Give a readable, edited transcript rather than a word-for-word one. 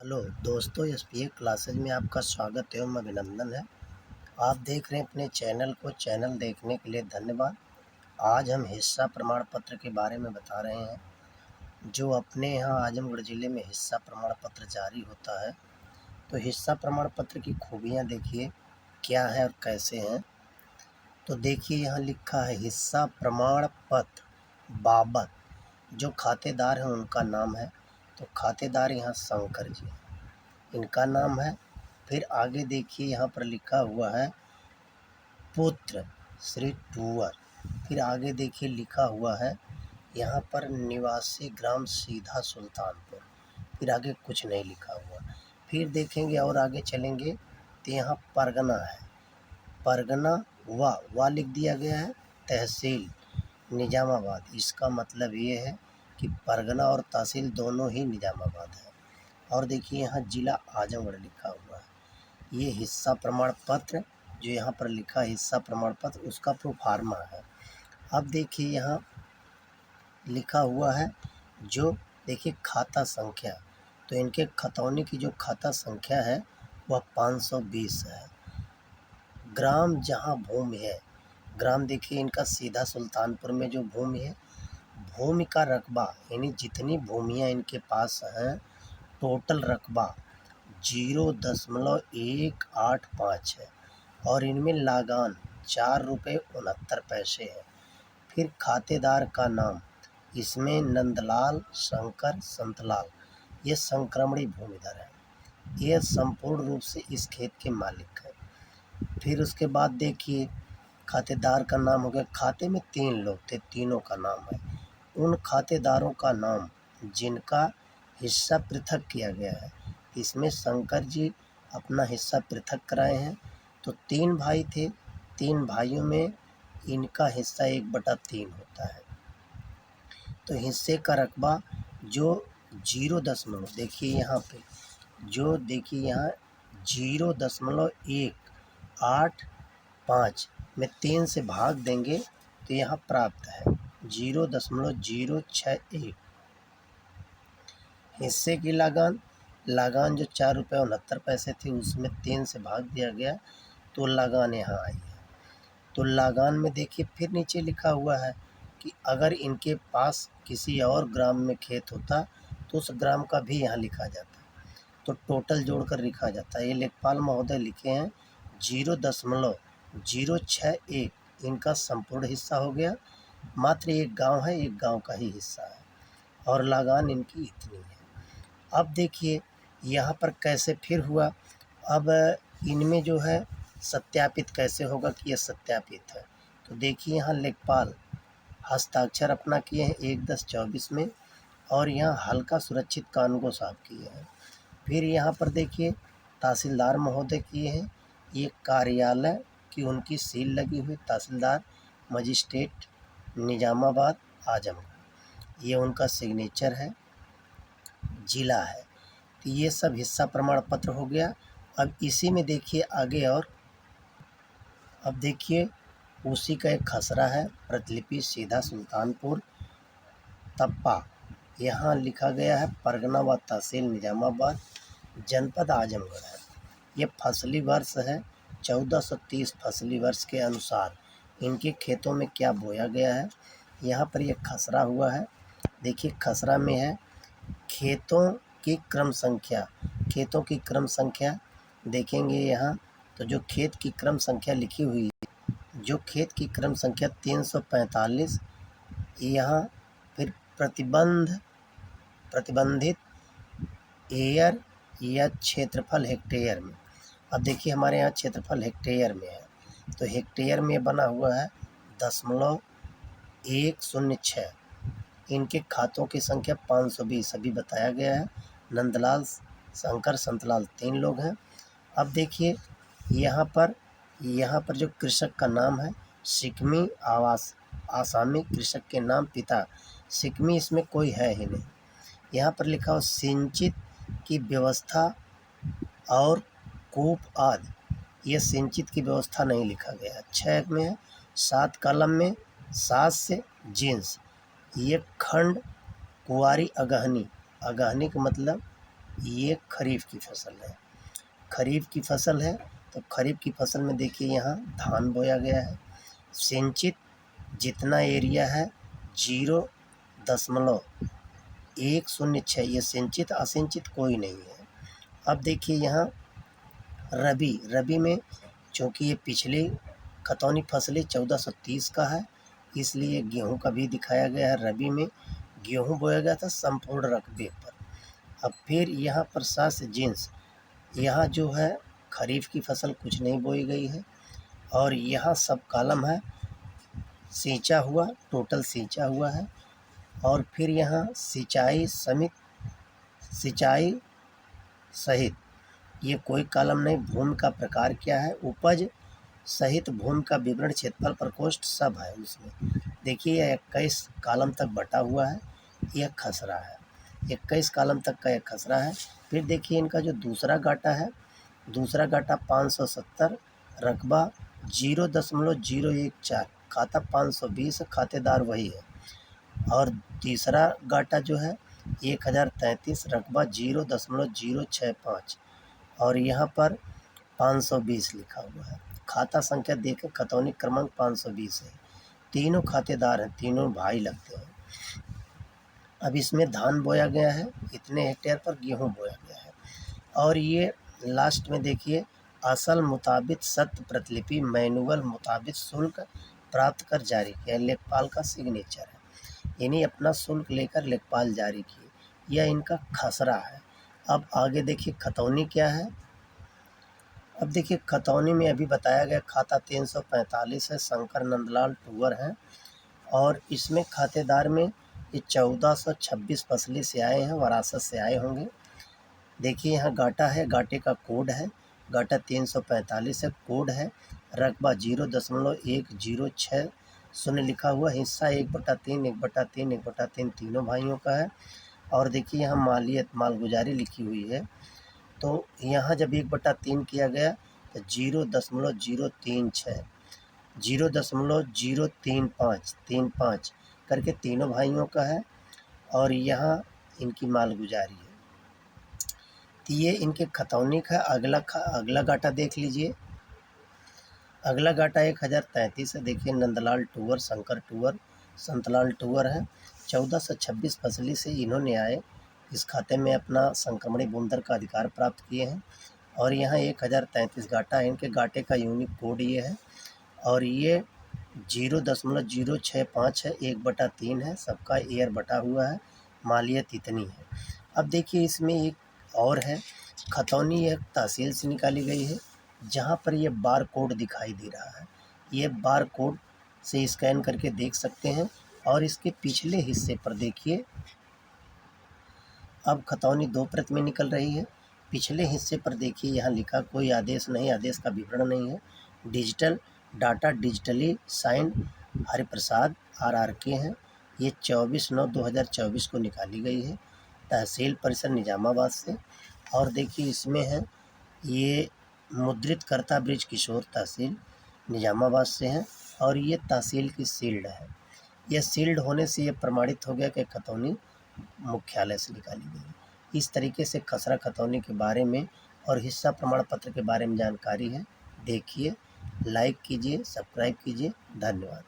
Hello दोस्तों, SPA classes में आपका स्वागत एवं अभिनंदन है। आप देख रहे हैं अपने चैनल को। चैनल देखने के लिए धन्यवाद। आज हम हिस्सा प्रमाण पत्र के बारे में बता रहे हैं। जो अपने यहाँ आजमगढ़ ज़िले में हिस्सा प्रमाण पत्र जारी होता है, तो हिस्सा प्रमाण पत्र की खूबियाँ देखिए क्या है और कैसे हैं। तो देखिए यहाँ लिखा है हिस्सा प्रमाण पत्र बाबत जो खातेदार हैं उनका नाम है। तो खातेदार यहाँ शंकर जी इनका नाम है। फिर आगे देखिए यहाँ पर लिखा हुआ है पुत्र श्री टूअर। फिर आगे देखिए लिखा हुआ है यहाँ पर निवासी ग्राम सीधा सुल्तानपुर। फिर आगे कुछ नहीं लिखा हुआ। फिर देखेंगे और आगे चलेंगे तो यहाँ परगना है। परगना वा लिख दिया गया है। तहसील निजामाबाद। इसका मतलब ये है कि परगना और तहसील दोनों ही निजामाबाद है। और देखिए यहाँ जिला आजमगढ़ लिखा हुआ है। ये हिस्सा प्रमाण पत्र जो यहाँ पर लिखा है हिस्सा प्रमाण पत्र, उसका प्रोफार्मा है। अब देखिए यहाँ लिखा हुआ है जो देखिए खाता संख्या। तो इनके खतौनी की जो खाता संख्या है वह 520 है। ग्राम जहाँ भूमि है, ग्राम देखिए इनका सीधा सुल्तानपुर में जो भूमि है, भूमि का रकबा यानी जितनी भूमियाँ इनके पास हैं टोटल रकबा 0.185 है। और इनमें लागान 4 रुपये 69 पैसे है। फिर खातेदार का नाम इसमें नंदलाल शंकर संतलाल, ये संक्रमणी भूमिधर है। ये संपूर्ण रूप से इस खेत के मालिक है। फिर उसके बाद देखिए खातेदार का नाम हो गया। खाते में 3 लोग थे, तीनों का नाम है। उन खातेदारों का नाम जिनका हिस्सा पृथक किया गया है। इसमें शंकर जी अपना हिस्सा पृथक कराए हैं। तो 3 भाई थे, 3 भाइयों में इनका हिस्सा 1/3 होता है। तो हिस्से का रकबा जो 0 देखिए यहाँ पे जो देखिए यहाँ 0.185 में 3 से भाग देंगे तो यहाँ प्राप्त है 0.061। हिस्से की लगान जो 4 रुपये 69 पैसे थी उसमें 3 से भाग दिया गया तो लगान यहाँ आई है। तो लगान में देखिए फिर नीचे लिखा हुआ है कि अगर इनके पास किसी और ग्राम में खेत होता तो उस ग्राम का भी यहाँ लिखा जाता। तो टोटल जोड़कर लिखा जाता है। ये लेखपाल महोदय लिखे हैं 0.061 इनका संपूर्ण हिस्सा हो गया। मात्र एक गांव है, एक गांव का ही हिस्सा है और लगान इनकी इतनी है। अब देखिए यहाँ पर कैसे फिर हुआ। अब इनमें जो है सत्यापित कैसे होगा कि ये सत्यापित है। तो देखिए यहाँ लेखपाल हस्ताक्षर अपना किए हैं 1/10/24 में और यहाँ हल्का सुरक्षित कानून साफ किए हैं। फिर यहाँ पर देखिए तहसीलदार महोदय किए हैं। ये कार्यालय की उनकी सील लगी हुई, तहसीलदार मजिस्ट्रेट निजामाबाद आजमगढ़, ये उनका सिग्नेचर है। जिला है। तो ये सब हिस्सा प्रमाण पत्र हो गया। अब इसी में देखिए आगे और अब देखिए उसी का एक खसरा है। प्रतिलिपि सीधा सुल्तानपुर तप्पा, यहाँ लिखा गया है परगना व तहसील निजामाबाद, जनपद आजमगढ़ है। ये फसली वर्ष है 1430 फसली वर्ष के अनुसार इनके खेतों में क्या बोया गया है। यहाँ पर ये खसरा हुआ है। देखिए खसरा में है खेतों की क्रम संख्या। खेतों की क्रम संख्या देखेंगे यहाँ तो जो खेत की क्रम संख्या लिखी हुई है, जो खेत की क्रम संख्या 345 यहाँ। फिर प्रतिबंधित एयर या क्षेत्रफल हेक्टेयर में। अब देखिए हमारे यहाँ क्षेत्रफल हेक्टेयर में है तो हेक्टेयर में बना हुआ है 0.106। इनके खातों की संख्या 520 अभी बताया गया है। नंदलाल शंकर संतलाल 3 लोग हैं। अब देखिए यहाँ पर जो कृषक का नाम है सिकमी आसामी कृषक के नाम पिता सिकमी, इसमें कोई है ही नहीं। यहाँ पर लिखा हो सिंचित की व्यवस्था और कूप आदि, ये सिंचित की व्यवस्था नहीं लिखा गया। 6 में है। 7 कलम में 7 से जींस। ये खंड कुंवारी अगहनी, अगहनी का मतलब ये खरीफ की फसल है। खरीफ की फसल है तो खरीफ की फसल में देखिए यहाँ धान बोया गया है। सिंचित जितना एरिया है 0.106, ये सिंचित असिंचित कोई नहीं है। अब देखिए यहाँ रबी में चूँकि ये पिछली खतौनी फसलें 1430 का है, इसलिए गेहूं का भी दिखाया गया है। रबी में गेहूं बोया गया था संपूर्ण रकबे पर। अब फिर यहाँ पर सास जींस, यहाँ जो है खरीफ की फसल कुछ नहीं बोई गई है। और यहाँ सब कॉलम है सींचा हुआ, टोटल सींचा हुआ है। और फिर यहाँ सिंचाई सहित ये कोई कॉलम नहीं। भूमि का प्रकार क्या है, उपज सहित भूमि का विवरण, क्षेत्रफल, प्रकोष्ठ सब है उसमें। देखिए यह 21 कॉलम तक बटा हुआ है, यह खसरा है। 21 कॉलम तक का यह खसरा है। फिर देखिए इनका जो दूसरा गाटा है, दूसरा गाटा 570, रकबा 0.014, खाता 520, खातेदार वही है। और तीसरा गाटा जो है 1033, रकबा 0.065, और यहाँ पर 520 लिखा हुआ है। खाता संख्या देखें, खतौनी क्रमांक 520 है। तीनों खातेदार हैं, तीनों भाई लगते हैं। अब इसमें धान बोया गया है, इतने हेक्टेयर पर गेहूं बोया गया है। और ये लास्ट में देखिए असल मुताबिक सत्य प्रतिलिपि मैनुअल मुताबिक शुल्क प्राप्त कर जारी किया, लेखपाल का सिग्नेचर है। यानी अपना शुल्क लेकर लेखपाल जारी किए। यह इनका खसरा है। अब आगे देखिए खतौनी क्या है। अब देखिए खतौनी में अभी बताया गया खाता 345 है, शंकर नंदलाल टूअर हैं। और इसमें खातेदार में ये 1426 फसली से आए हैं, वरासत से आए होंगे। देखिए यहाँ गाटा है, गाटे का कोड है, गाटा 345 है, कोड है। रकबा 0.1060 लिखा हुआ, हिस्सा 1/3, 1/3, 1/3 तीनों भाइयों का है। और देखिए यहाँ मालियत मालगुजारी लिखी हुई है। तो यहाँ जब 1/3 किया गया तो 0.036, 0.035 करके तीनों भाइयों का है। और यहाँ इनकी मालगुजारी है। तो ये इनके खतौनी का अगला गाटा देख लीजिए। अगला गाटा 1033 है। देखिए नंदलाल टूअर, शंकर टूअर, संतलाल टूअर है। 1426 फसली से इन्होंने आए, इस खाते में अपना संक्रमणी भूमि का अधिकार प्राप्त किए हैं। और यहाँ 1033 गाटा है, इनके गाटे का यूनिक कोड ये है। और ये 0.065 है, 1/3 है, सबका एयर बटा हुआ है, मालियत इतनी है। अब देखिए इसमें एक और है, खतौनी एक तहसील से निकाली गई है, जहाँ पर ये बार कोड दिखाई दे रहा है। ये बार कोड से स्कैन करके देख सकते हैं। और इसके पिछले हिस्से पर देखिए, अब खतौनी 2 प्रत में निकल रही है। पिछले हिस्से पर देखिए यहाँ लिखा कोई आदेश नहीं, आदेश का विवरण नहीं है। Digital data digitally sign Hariprasad RRK हैं। ये 24/9/2024 को निकाली गई है, तहसील परिसर निजामाबाद से। और देखिए इसमें है ये मुद्रित करता ब्रिज किशोर, तहसील निजामाबाद से हैं। और ये तहसील की सील्ड है। यह सील्ड होने से ये प्रमाणित हो गया कि खतौनी मुख्यालय से निकाली गई। इस तरीके से खसरा खतौनी के बारे में और हिस्सा प्रमाण पत्र के बारे में जानकारी है। देखिए, लाइक कीजिए, सब्सक्राइब कीजिए। धन्यवाद।